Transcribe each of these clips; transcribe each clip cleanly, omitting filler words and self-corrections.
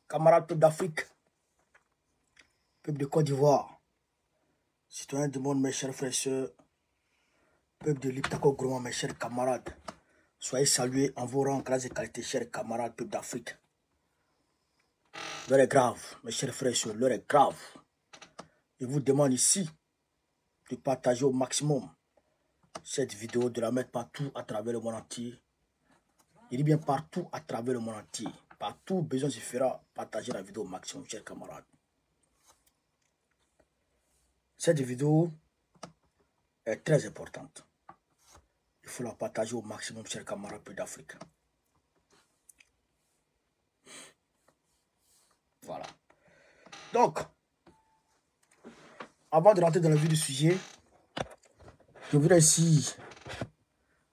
camarades peuple d'Afrique, peuple de Côte d'Ivoire, citoyens du monde, mes chers frères et sœurs, peuple de l'Iptako Gourmand, mes chers camarades, soyez salués en vos rangs, grâce et qualité, chers camarades, peuple d'Afrique. L'heure est grave, mes chers frères et sœurs, l'heure est grave. Je vous demande ici de partager au maximum cette vidéo, de la mettre partout à travers le monde entier. Je dis bien partout à travers le monde entier. Partout, besoin se fera, partager la vidéo au maximum, chers camarades. Cette vidéo est très importante. Il faut la partager au maximum, chers camarades d'Afrique. Voilà. Donc, avant de rentrer dans le vif du sujet, je voudrais ici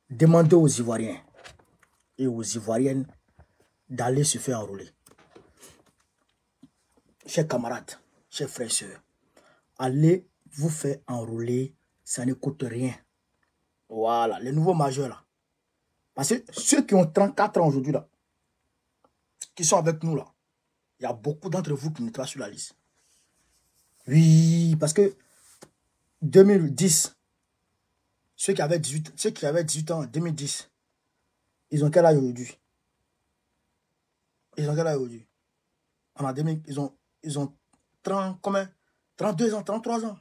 demander aux Ivoiriens et aux Ivoiriennes d'aller se faire enrôler. Chers camarades, chers frères et sœurs, allez vous faire enrôler, ça ne coûte rien. Voilà, les nouveaux majeurs là. Parce que ceux qui ont 34 ans aujourd'hui là, qui sont avec nous là, il y a beaucoup d'entre vous qui n'êtes pas sur la liste. Oui, parce que 2010, ceux qui avaient 18 ans en 2010, ils ont quel âge aujourd'hui? Ils ont quel âge aujourd'hui? En 2000, ils ont 30, combien? 32 ans, 33 ans.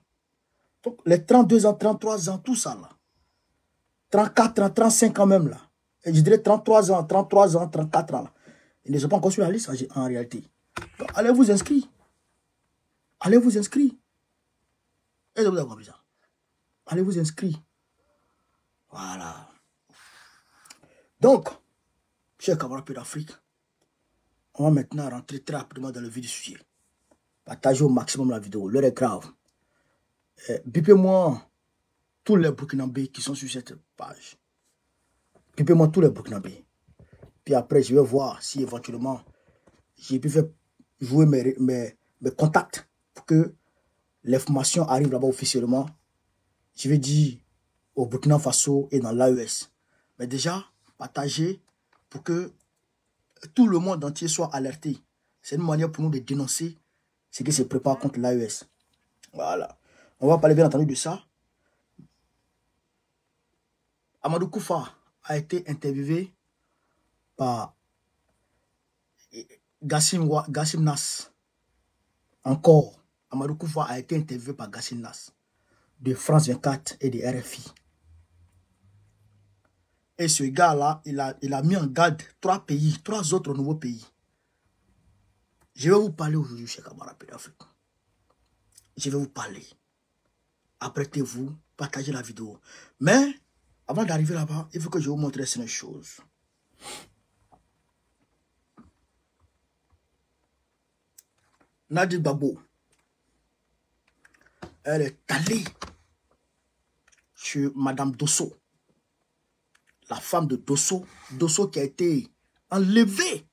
Donc, les 32 ans, 33 ans, tout ça là. 34 ans, 35 ans même là. Et je dirais 33 ans, 34 ans là. Ils ne sont pas encore sur la liste en réalité. Donc, allez vous inscrire. Allez vous inscrire. Est-ce que vous avez compris ça? Allez vous inscrire. Voilà. Donc, chers camarades d'Afrique, on va maintenant rentrer très rapidement dans le vif du sujet. Partagez au maximum la vidéo. L'heure est grave. Bipez-moi tous les Burkinabés qui sont sur cette page. Bipez-moi tous les Burkinabés. Puis après, je vais voir si éventuellement j'ai pu faire jouer mes contacts pour que l'information arrive là-bas officiellement. Je vais dire au Burkina Faso et dans l'AES. Mais déjà, partagez pour que tout le monde entier soit alerté. C'est une manière pour nous de dénoncer ce qui se prépare contre l'AES. Voilà. On va parler bien entendu de ça. Amadou Koufa a été interviewé par Gassim Nas. Encore, Amadou Koufa a été interviewé par Gassim Nas de France 24 et de RFI. Et ce gars-là, il a mis en garde 3 autres nouveaux pays. Je vais vous parler aujourd'hui, chers camarades d'Afrique. Je vais vous parler. Apprêtez-vous, partagez la vidéo. Mais, avant d'arriver là-bas, il faut que je vous montre certaines choses. Nadi Babo, elle est allée chez Madame Dosso, la femme de Dosso, Dosso qui a été enlevée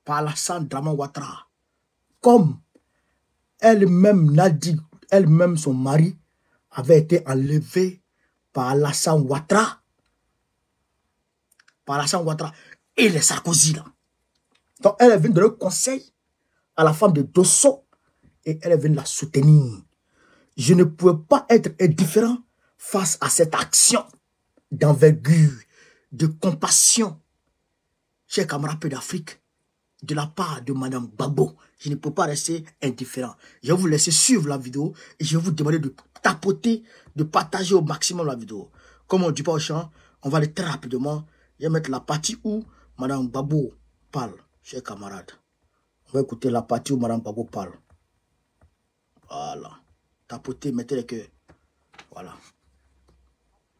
par Alassane Draman Ouattara. Comme elle-même, Nadi, elle-même, son mari, avait été enlevé par Alassane Ouattara. Par Alassane Ouattara et les Sarkozy là. Donc elle est venue donner conseil à la femme de Dosso et elle est venue la soutenir. Je ne pouvais pas être indifférent face à cette action d'envergure, de compassion, chers camarades d'Afrique, de la part de Madame Babo. Je ne peux pas rester indifférent. Je vais vous laisser suivre la vidéo et je vais vous demander de tapoter, de partager au maximum la vidéo. Comme on ne dit pas au champ, on va aller très rapidement. Je vais mettre la partie où Madame Babo parle, chers camarades. On va écouter la partie où Madame Babo parle. Voilà. Tapotez, mettez les cœurs. Voilà.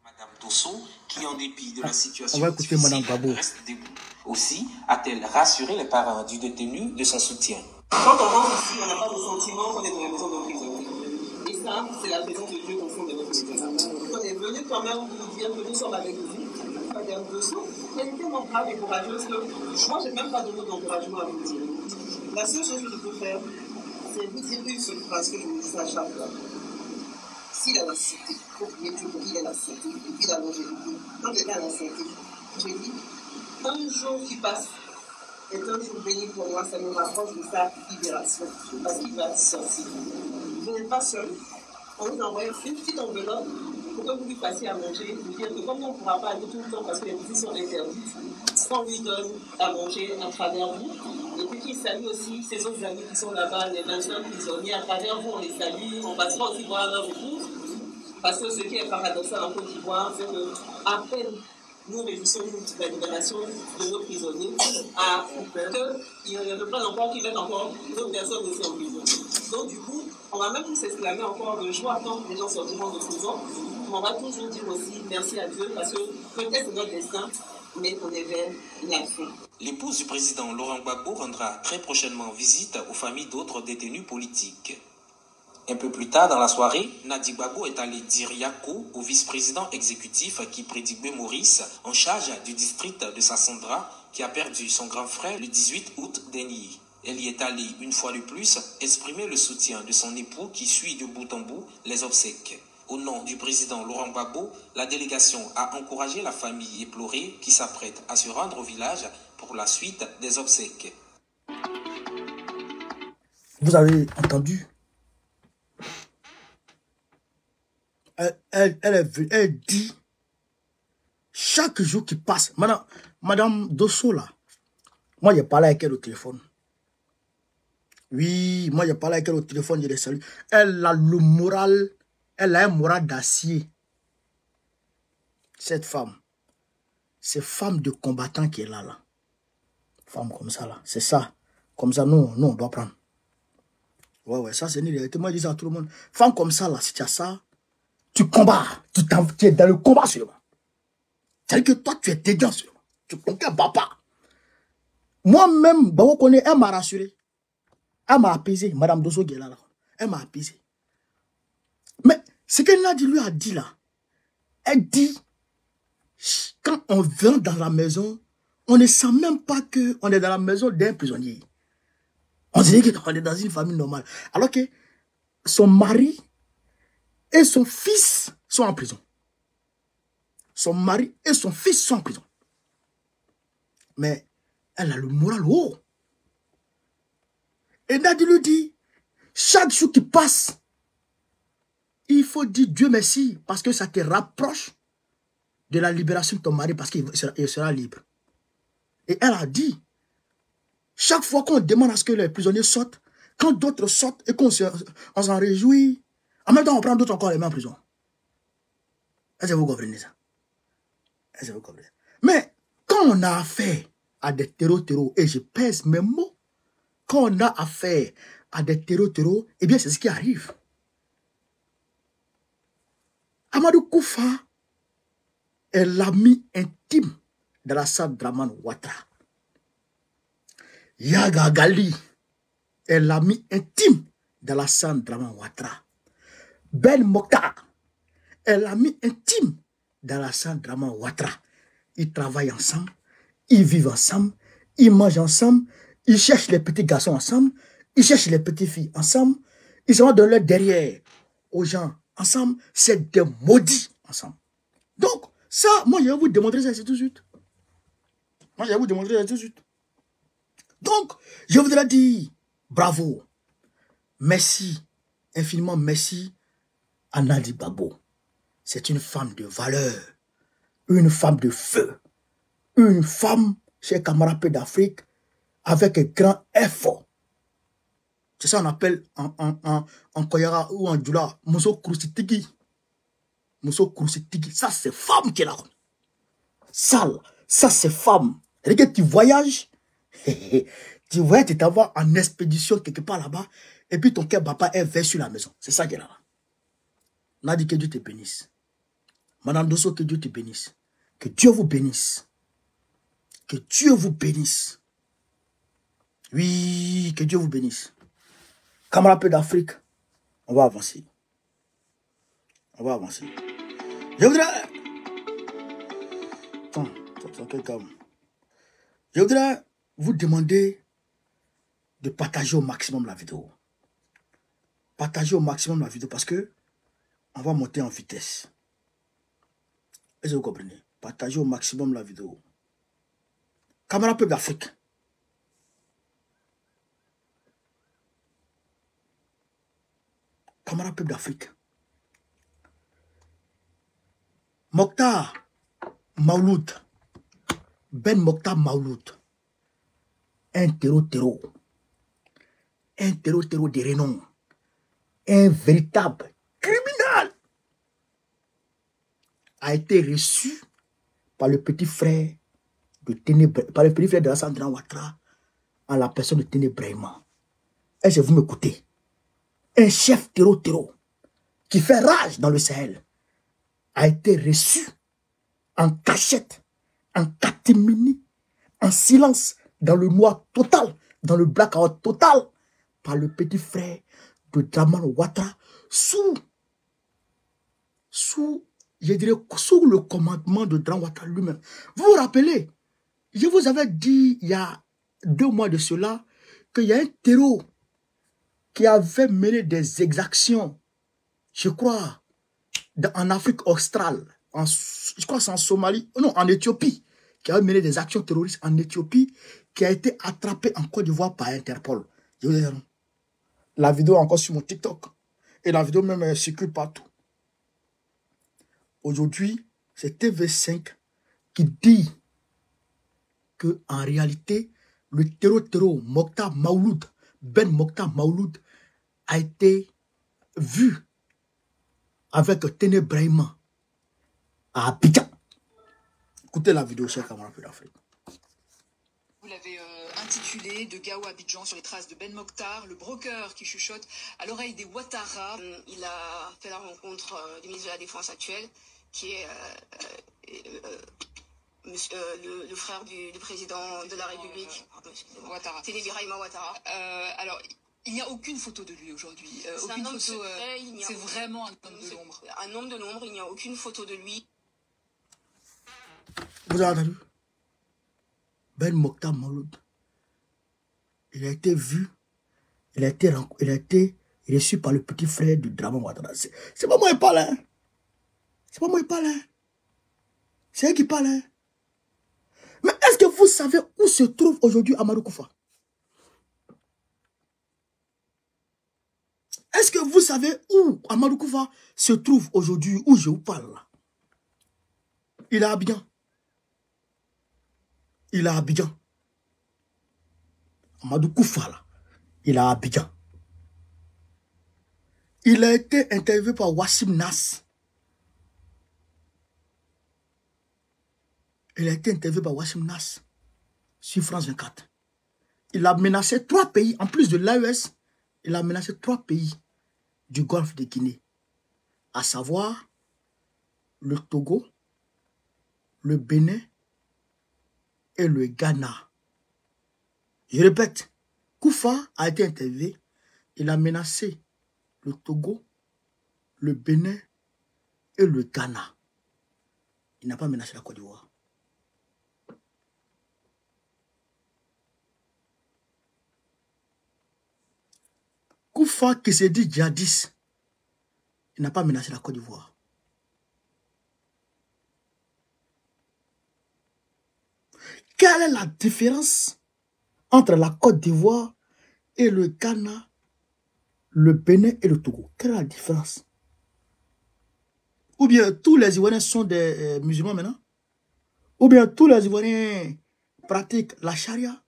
Madame Dosso, qui en dépit de la situation on va écouter Madame Babo. Reste debout. Aussi, a-t-elle rassuré les parents du détenu de son soutien. Quand on rentre ici, on n'a pas le sentiment qu'on est dans la maison de prison. Et ça, c'est la présence de Dieu au fond de notre maison. On est venu quand même vous dire que nous sommes avec vous. Madame Dosso, elle est tellement brave et courageuse que moi, je n'ai même pas de mots d'encouragement à vous dire. La seule chose que je peux faire, c'est vous dire une seule phrase que je vous dis à chaque fois. S'il a la santé, il faut prier Dieu pour qu'il ait la santé et puis la longévité. Quand quelqu'un a la santé, je dis, un jour qui passe, est un jour béni pour moi. Ça me rapproche de sa libération. Parce qu'il va sortir. Vous n'êtes pas seul. On vous envoie une petite enveloppe pour que vous lui passiez à manger. Vous dire que comme on ne pourra pas aller tout le temps parce que les visites sont interdites, on lui donne à manger à travers vous. Et puis qu'il salue aussi ses autres amis qui sont là-bas, les 25 prisonniers. À travers vous, on les salue. On passera aussi voir leur retour. Parce que ce qui est paradoxal en Côte d'Ivoire, c'est que à peine nous réussissons la libération de nos prisonniers, qu'il y a le plan encore qui mettent encore d'autres personnes aussi en prison. Donc du coup, on va même tous s'exclamer encore de joie quand les gens sortiront de prison. On va toujours dire aussi merci à Dieu parce que peut-être c'est notre destin, mais on est vers la fin. L'épouse du président Laurent Gbagbo rendra très prochainement visite aux familles d'autres détenus politiques. Un peu plus tard dans la soirée, Nadi Gbagbo est allé dire Yako au vice-président exécutif qui Prédigbe Maurice, en charge du district de Sassandra, qui a perdu son grand frère le 18 août dernier. Elle y est allée une fois de plus exprimer le soutien de son époux qui suit de bout en bout les obsèques. Au nom du président Laurent Gbagbo, la délégation a encouragé la famille éplorée qui s'apprête à se rendre au village pour la suite des obsèques. Vous avez entendu? Elle dit, chaque jour qui passe, Madame Dosso là, moi j'ai parlé avec elle au téléphone. Oui, moi j'ai parlé avec elle au téléphone, je les salue. Elle a le moral, elle a un moral d'acier. Cette femme, c'est femme de combattant qui est là. Femme comme ça là, c'est ça. Comme ça, nous on doit prendre. Ouais, ça c'est une réalité. Moi je dis ça à tout le monde. Femme comme ça là, si tu as ça, tu combats, tu es dans le combat seulement. C'est-à-dire que toi, tu es dédiant seulement. Tu conquiers papa. Moi-même, Babo connaît, elle m'a rassuré. Elle m'a apaisé. Madame Dosso qui est là. Elle m'a apaisé. Mais ce que Nadi lui a dit là, elle dit, quand on vient dans la maison, on ne sent même pas qu'on est dans la maison d'un prisonnier. On dirait qu'on est dans une famille normale. Alors que son mari et son fils sont en prison. Son mari et son fils sont en prison. Mais elle a le moral haut. Et Nadi lui dit, chaque jour qui passe, il faut dire Dieu merci parce que ça te rapproche de la libération de ton mari parce qu'il sera libre. Et elle a dit, chaque fois qu'on demande à ce que les prisonniers sortent, quand d'autres sortent et qu'on s'en réjouit, en même temps on prend d'autres encore les mains en prison. Est-ce que vous comprenez ça? Est-ce que vous comprenez? Mais quand on a affaire à des terreaux, et je pèse mes mots, quand on a affaire à des terreaux, eh bien c'est ce qui arrive. Amadou Koufa est l'ami intime de Alassane Dramane Ouattara. Yaga Gali est l'ami intime de Alassane Dramane Ouattara. Ben Mokhtar est l'ami intime d'Alassane Dramane Ouattara. Ils travaillent ensemble, ils vivent ensemble, ils mangent ensemble, ils cherchent les petits garçons ensemble, ils cherchent les petites filles ensemble, ils sont de leur derrière aux gens ensemble, c'est des maudits ensemble. Donc, ça, moi je vais vous démontrer ça tout de suite. Moi je vais vous démontrer ça tout de suite. Donc, je voudrais dire bravo, merci, infiniment merci à Nadi Gbagbo. C'est une femme de valeur, une femme de feu, une femme, chez camarades d'Afrique, avec un grand effort. C'est ça qu'on appelle en Koyara ou en Djoula, Mousso Krousitigi. Mousso Krousitigi, ça c'est femme qui est là. Ça c'est femme. C'est-à-dire que tu voyages, tu voyages, tu t'envoies en expédition quelque part là-bas, et puis ton cœur papa est vers sur la maison. C'est ça qui est là. Nadi, que Dieu te bénisse. Madame Dosso, que Dieu te bénisse. Que Dieu vous bénisse. Que Dieu vous bénisse. Oui, que Dieu vous bénisse. Camarades d'Afrique, on va avancer. On va avancer. Je voudrais... Je voudrais vous demander de partager au maximum la vidéo. Partagez au maximum la vidéo parce que on va monter en vitesse. Est-ce que vous comprenez? Partagez au maximum la vidéo. Camarades d'Afrique, camarades peuple d'Afrique. Mokhtar Maouloud, Ben Mokhtar Maouloud, un terreau de renom, un véritable criminel, a été reçu par le petit frère de Alassane Draman Ouattara en la personne de Téné Brahima. Est-ce que vous m'écoutez? Un chef terreau qui fait rage dans le Sahel a été reçu en cachette, en catimini, en silence, dans le noir total, dans le blackout total, par le petit frère de Draman Ouattara, sous le commandement de Draman Ouattara lui-même. Vous vous rappelez, je vous avais dit il y a 2 mois de cela qu'il y a un terreau qui avait mené des exactions, je crois, en Afrique australe, je crois que c'est en Somalie, non, en Éthiopie, qui avait mené des actions terroristes en Éthiopie, qui a été attrapé en Côte d'Ivoire par Interpol. Je vous dis, la vidéo est encore sur mon TikTok. Et la vidéo même circule partout. Aujourd'hui, c'est TV5 qui dit que en réalité, le terreau Mokhtar Maouloud, Ben Mokhtar Maouloud, a été vu avec Téné Brahima à Abidjan. Écoutez la vidéo, chers camarades d'Afrique. Vous l'avez intitulé de Gao à Abidjan sur les traces de Ben Mokhtar, le broker qui chuchote à l'oreille des Ouattara. Il a fait la rencontre du ministre de la Défense actuel, qui est le frère du président de la République, Ouattara. Téné Brahima Ouattara. Alors, il n'y a aucune photo de lui aujourd'hui. Aucune photo. C'est vraiment un homme de l'ombre. Un homme de l'ombre, il n'y a aucune photo de lui. Vous avez entendu? Ben Mokhtar Maouloud, il a été vu, il a été reçu par le petit frère de Draman Ouattara. C'est pas moi qui parle, hein. C'est pas moi qui parle, hein. C'est elle qui parle, hein. Mais est-ce que vous savez où se trouve aujourd'hui Amadou Koufa? Est-ce que vous savez où Amadou Koufa se trouve aujourd'hui, où je vous parle là? Il est à Abidjan. Il est à Abidjan. Amadou Koufa là, il est à Abidjan. Il a été interviewé par Wassim Nas. Il a été interviewé par Wassim Nas sur France 24. Il a menacé 3 pays, en plus de l'AES, il a menacé 3 pays du Golfe de Guinée, à savoir le Togo, le Bénin et le Ghana. Je répète, Koufa a été interviewé, il a menacé le Togo, le Bénin et le Ghana. Il n'a pas menacé la Côte d'Ivoire. Koufa qui s'est dit djihadiste, il n'a pas menacé la Côte d'Ivoire. Quelle est la différence entre la Côte d'Ivoire et le Ghana, le Bénin et le Togo? Quelle est la différence? Ou bien tous les Ivoiriens sont des musulmans maintenant? Ou bien tous les Ivoiriens pratiquent la charia?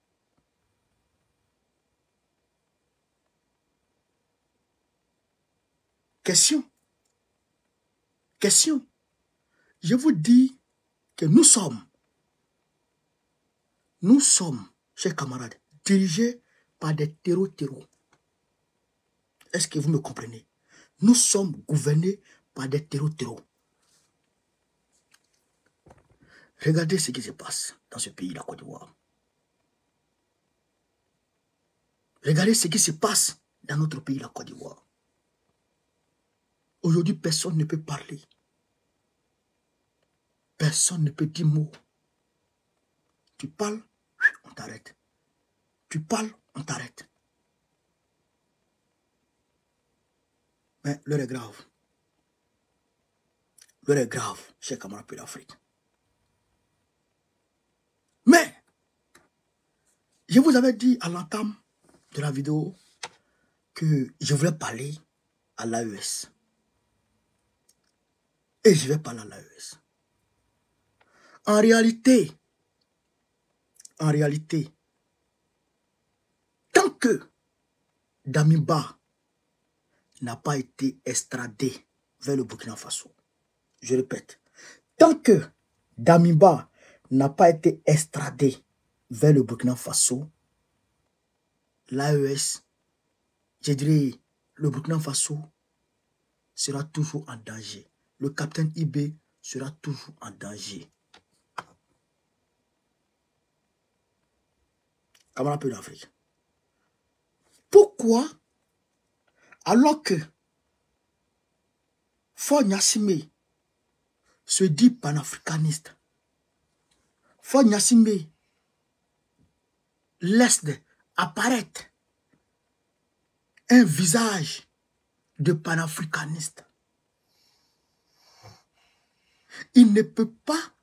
Question. Question. Je vous dis que nous sommes, chers camarades, dirigés par des terreaux. Est-ce que vous me comprenez? Nous sommes gouvernés par des terreaux. Regardez ce qui se passe dans ce pays, la Côte d'Ivoire. Regardez ce qui se passe dans notre pays, la Côte d'Ivoire. Aujourd'hui, personne ne peut parler. Personne ne peut dire mot. Tu parles, on t'arrête. Tu parles, on t'arrête. Mais l'heure est grave. L'heure est grave, chers camarades de l'Afrique. Mais, je vous avais dit à l'entame de la vidéo que je voulais parler à l'AES. Et je vais parler à l'AES. En réalité, tant que Damiba n'a pas été extradé vers le Burkina Faso, je répète, tant que Damiba n'a pas été extradé vers le Burkina Faso, l'AES, je dirais, le Burkina Faso sera toujours en danger. Le capitaine Ibé sera toujours en danger. Camarade peu d'Afrique. Pourquoi, alors que Faure Gnassingbé se dit panafricaniste, Faure Gnassingbé laisse apparaître un visage de panafricaniste, il ne peut pas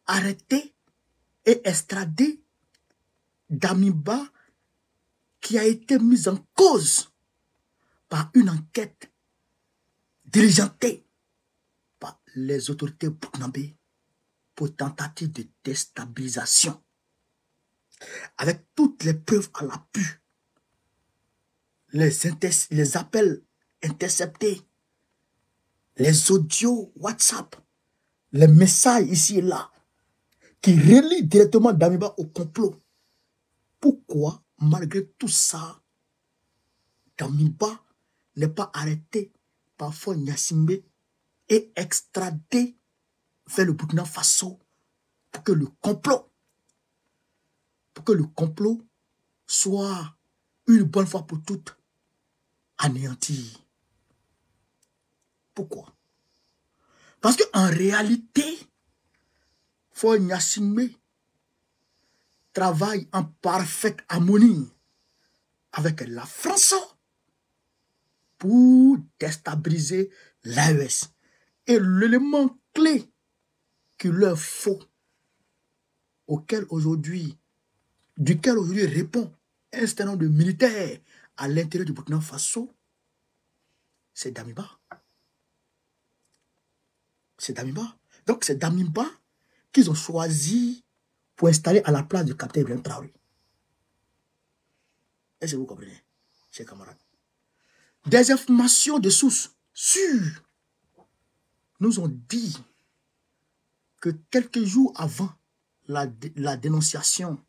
arrêter et extrader Damiba qui a été mise en cause par une enquête diligentée par les autorités burkinabées pour tentative de déstabilisation. Avec toutes les preuves à l'appui, les appels interceptés, les audios WhatsApp, les messages ici et là, qui relient directement Damiba au complot. Pourquoi, malgré tout ça, Damiba n'est pas arrêté par Faure Gnassingbé et extradé vers le Burkina Faso pour que le complot soit une bonne fois pour toutes anéanti. Pourquoi? Parce qu'en réalité, Faure Gnassingbé travaille en parfaite harmonie avec la France pour déstabiliser l'AES. Et l'élément clé qu'il leur faut, duquel aujourd'hui répond un certain nombre de militaires à l'intérieur du Burkina Faso, c'est Damiba. C'est Damiba. Donc c'est Damiba qu'ils ont choisi pour installer à la place du capitaine Ibrahim Traoré. Est-ce que vous comprenez, chers camarades? Des informations de sources sûres nous ont dit que quelques jours avant la dénonciation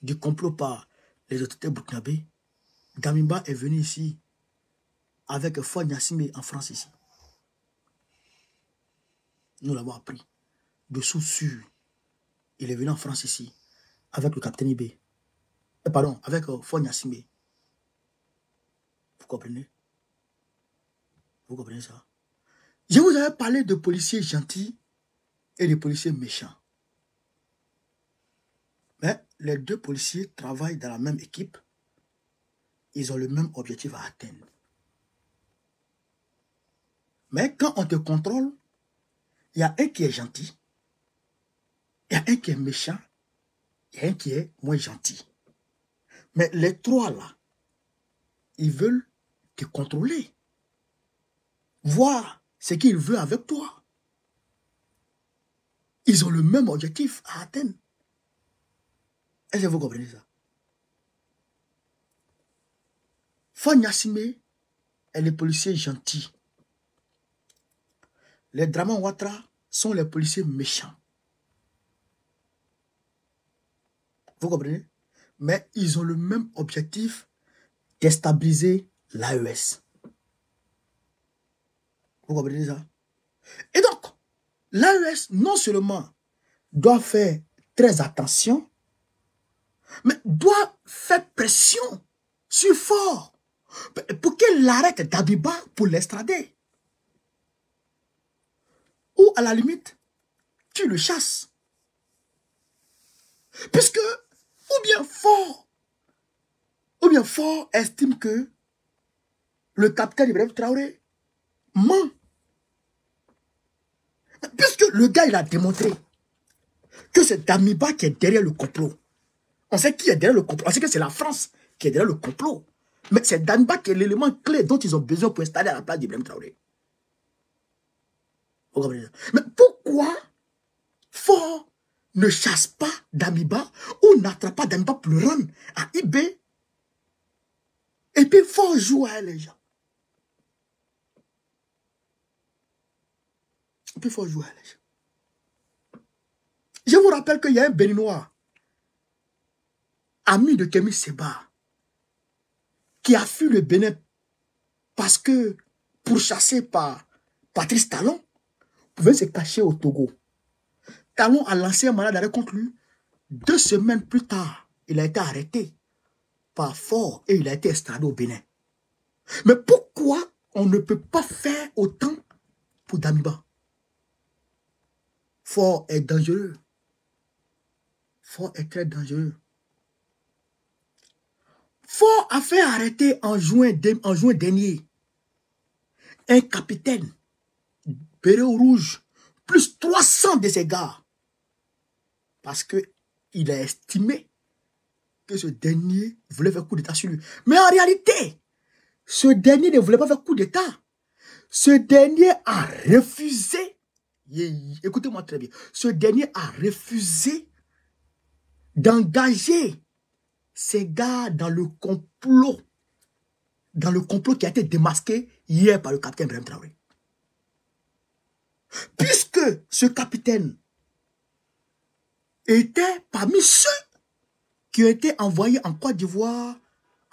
du complot par les autorités burkinabées, Damiba est venu ici avec Faure Gnassingbé en France ici. Nous l'avons appris de sources sûres. Il est venu en France ici avec le capitaine Ibé. Pardon, avec Faure Gnassingbé. Vous comprenez? Vous comprenez ça? Je vous avais parlé de policiers gentils et de policiers méchants. Mais les deux policiers travaillent dans la même équipe. Ils ont le même objectif à atteindre. Mais quand on te contrôle, il y a un qui est gentil, il y a un qui est méchant, il y a un qui est moins gentil. Mais les trois là, ils veulent te contrôler. Voir ce qu'ils veulent avec toi. Ils ont le même objectif à atteindre. Est-ce que vous comprenez ça? Faure Gnassingbé est les policiers gentils. Les Dramane Ouattara sont les policiers méchants. Vous comprenez? Mais ils ont le même objectif, déstabiliser l'AES. Vous comprenez ça? Et donc, l'AES non seulement doit faire très attention, mais doit faire pression sur Faure pour qu'elle arrête Damiba pour l'extrader. Ou à la limite, tu le chasses. Puisque, ou bien Faure estime que le capitaine Ibrahim Traoré ment. Puisque le gars, il a démontré que c'est Damiba qui est derrière le complot. On sait qui est derrière le complot. On sait que c'est la France qui est derrière le complot. Mais c'est Damiba qui est l'élément clé dont ils ont besoin pour installer à la place d'Ibrahim Traoré. Vous comprenez? Mais pourquoi Fort ne chasse pas Damiba ou n'attrape pas Damiba pour le rendre à IB? Et puis Fort joue à elle, les gens. Et puis Fort joue à elle, les gens. Je vous rappelle qu'il y a un Béninois, ami de Kémy Séba, qui a fui le Bénin parce que, pourchassé par Patrice Talon, pouvait se cacher au Togo. Talon a lancé un mandat d'arrêt contre lui. 2 semaines plus tard, il a été arrêté par Fort et il a été extradé au Bénin. Mais pourquoi on ne peut pas faire autant pour Damiba? Fort est dangereux. Fort est très dangereux. Fort a fait arrêter en juin dernier un capitaine béret rouge plus 300 de ses gars parce qu'il a estimé que ce dernier voulait faire coup d'état sur lui. Mais en réalité, ce dernier ne voulait pas faire coup d'état. Ce dernier a refusé, écoutez-moi très bien, ce dernier a refusé d'engager ces gars dans le complot qui a été démasqué hier par le capitaine Ibrahim Traoré. Puisque ce capitaine était parmi ceux qui ont été envoyés en Côte d'Ivoire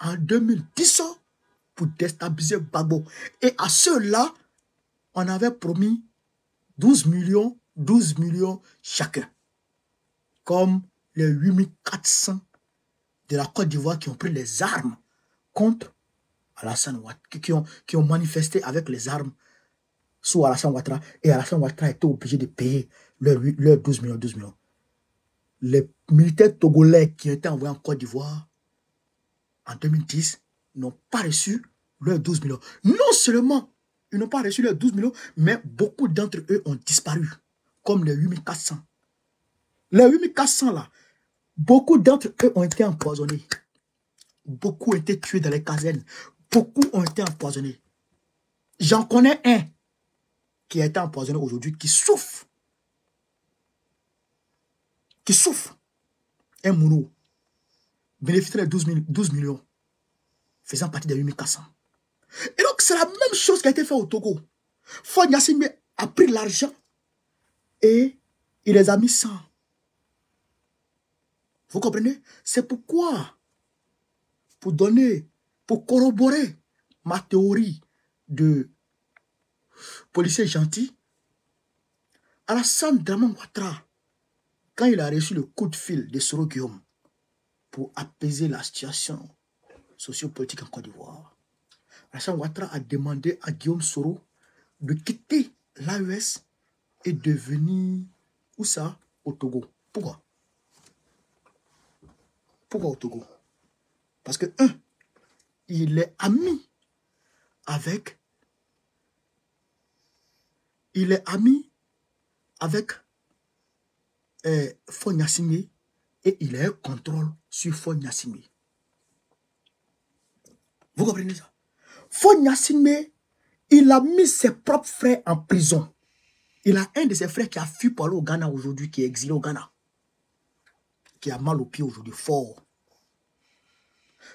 en 2010 pour déstabiliser Gbagbo. Et à ceux-là, on avait promis 12 millions chacun. Comme les 8400 de la Côte d'Ivoire qui ont pris les armes contre Alassane Ouattara, qui ont manifesté avec les armes sous Alassane Ouattara. Et Alassane Ouattara était obligé de payer leurs 12 millions. Les militaires togolais qui étaient envoyés en Côte d'Ivoire en 2010 n'ont pas reçu leurs 12 millions. Non seulement ils n'ont pas reçu leurs 12 millions, mais beaucoup d'entre eux ont disparu, comme les 8400. Les 8400 là, beaucoup d'entre eux ont été empoisonnés. Beaucoup ont été tués dans les casernes. Beaucoup ont été empoisonnés. J'en connais un qui a été empoisonné aujourd'hui, qui souffre. Un Mounou, bénéficiaire de 12 millions, faisant partie des 8400. Et donc, c'est la même chose qui a été faite au Togo. Fort Gnassingbé a pris l'argent et il les a mis sans. Vous comprenez? C'est pourquoi, pour corroborer ma théorie de policier gentil, Alassane Dramane Ouattara, quand il a reçu le coup de fil de Soro Guillaume pour apaiser la situation sociopolitique en Côte d'Ivoire, Alassane Ouattara a demandé à Guillaume Soro de quitter l'AES et de venir, où ça? Au Togo. Pourquoi? Pourquoi au Togo? Parce que, il est ami avec Fort Gnassingbé et il a un contrôle sur Fort Gnassingbé. Vous comprenez ça? Fort Gnassingbé, il a mis ses propres frères en prison. Il a un de ses frères qui a fui pour aller au Ghana aujourd'hui, qui est exilé au Ghana, qui a mal au pied aujourd'hui, Fort.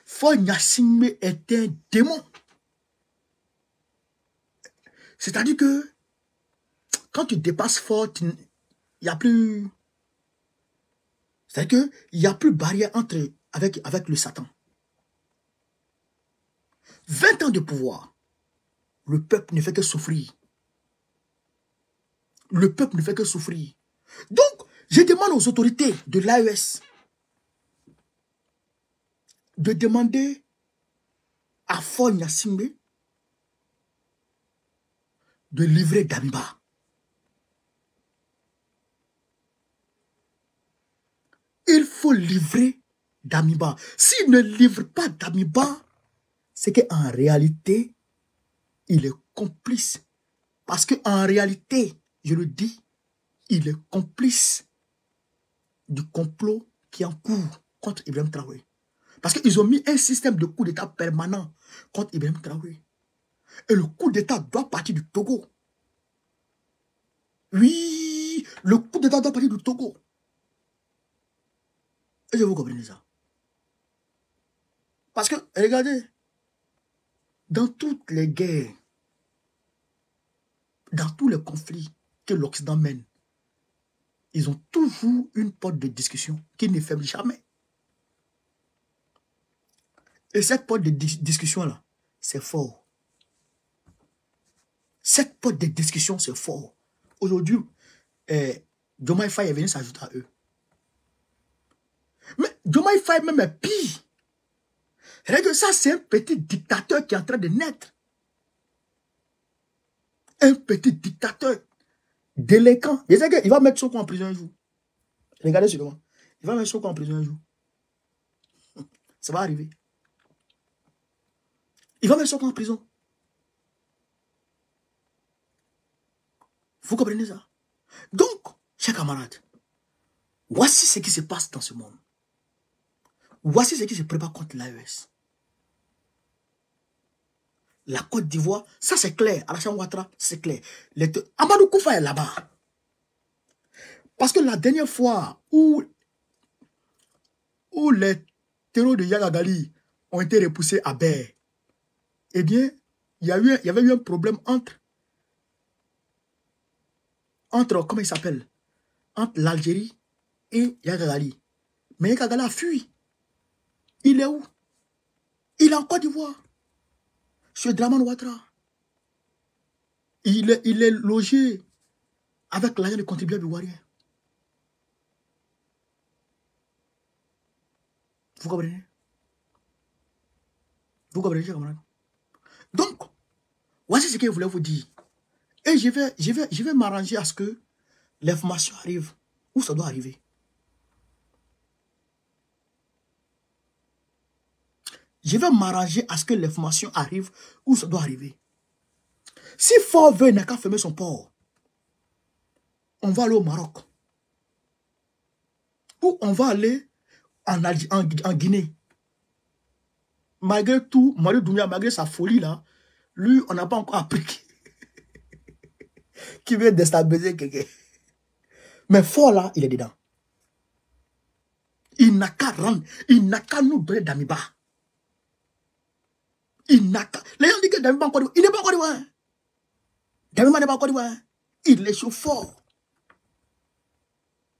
Fort Gnassingbé est un démon. C'est-à-dire que quand tu dépasses Fort, il n'y a plus... C'est-à-dire qu'il n'y a plus de barrière avec le Satan. 20 ans de pouvoir, le peuple ne fait que souffrir. Le peuple ne fait que souffrir. Donc, je demande aux autorités de l'AES de demander à Fort Gnassingbé de livrer Damiba. Il faut livrer Damiba. S'il ne livre pas Damiba, c'est qu'en réalité, il est complice. Parce qu'en réalité, je le dis, il est complice du complot qui est en cours contre Ibrahim Traoré. Parce qu'ils ont mis un système de coup d'État permanent contre Ibrahim Traoré. Et le coup d'État doit partir du Togo. Oui, le coup d'État doit partir du Togo. Et je vous comprenez ça. Parce que, regardez, dans toutes les guerres, dans tous les conflits que l'Occident mène, ils ont toujours une porte de discussion qui ne ferme jamais. Et cette porte de discussion-là, c'est fort. Cette porte de discussion, c'est fort. Aujourd'hui, Diomaye Faye est venu s'ajouter à eux. Mais Diomaye Faye même est pire. Regarde ça, c'est un petit dictateur qui est en train de naître. Un petit dictateur délinquant. Il va mettre Sonko en prison un jour. Regardez sur moi. Il va mettre Sonko en prison un jour. Ça va arriver. Il va mettre Sonko en prison. Vous comprenez ça? Donc, chers camarades, voici ce qui se passe dans ce monde. Voici ce qui se prépare contre l'AES. La Côte d'Ivoire, ça c'est clair. Alassane Ouattara, c'est clair. Amadou Koufa est là-bas. Parce que la dernière fois où les terreaux de Yagagali ont été repoussés à Ber, eh bien, il y avait eu un problème entre comment il s'appelle, entre l'Algérie et Yagagali. Mais Yagagali a fui. Il est où? Il est en Côte d'Ivoire. Chez Dramane Ouattara. Il est logé avec l'argent des contribuables ivoiriens. Vous comprenez? Vous comprenez, camarades? Donc, voici ce que je voulais vous dire. Et je vais m'arranger à ce que l'information arrive où ça doit arriver. Je vais m'arranger à ce que l'information arrive où ça doit arriver. Si Fort veut n'a qu'à fermer son port, on va aller au Maroc. Ou on va aller en Guinée. Malgré tout, Mario Doumbia, malgré sa folie là, lui, on n'a pas encore appris qui veut déstabiliser quelqu'un. Mais Fort là, il est dedans. Il n'a qu'à rendre, il n'a qu'à nous donner d'Amiba. Il n'a qu'à. Les gens disent que Damiba encore, il n'est pas encore d'Ivoire. Damiba n'est pas encore d'Ivoire. Il est chaud fort.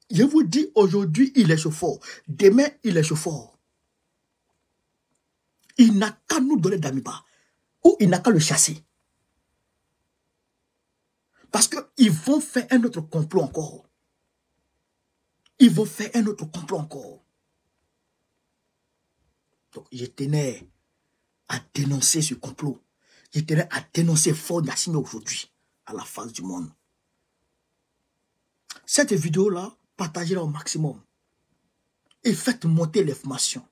Je vous dis aujourd'hui, il est chaud fort. Demain, il est chaud fort. Il n'a qu'à nous donner d'Amiba. Ou il n'a qu'à le chasser. Parce qu'ils vont faire un autre complot encore. Ils vont faire un autre complot encore. Donc, je tenais à dénoncer ce complot. Je tenais à dénoncer Fort Nassimi aujourd'hui, à la face du monde. Cette vidéo-là, partagez-la au maximum. Et faites monter l'information.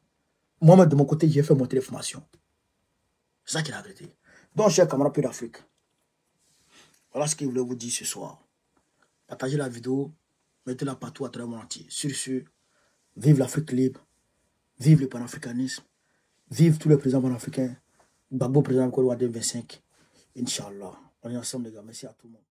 Moi, de mon côté, j'ai fait monter l'information. C'est ça qui est la vérité. Donc, chers camarades Peu d'Afrique, voilà ce que je voulais vous dire ce soir. Partagez la vidéo, mettez-la partout à travers le monde entier. Sur ce, vive l'Afrique libre, vive le panafricanisme, vive tous les présidents panafricains, Gbagbo président de Côte d'Ivoire 2025. Inch'Allah. On est ensemble les gars, merci à tout le monde.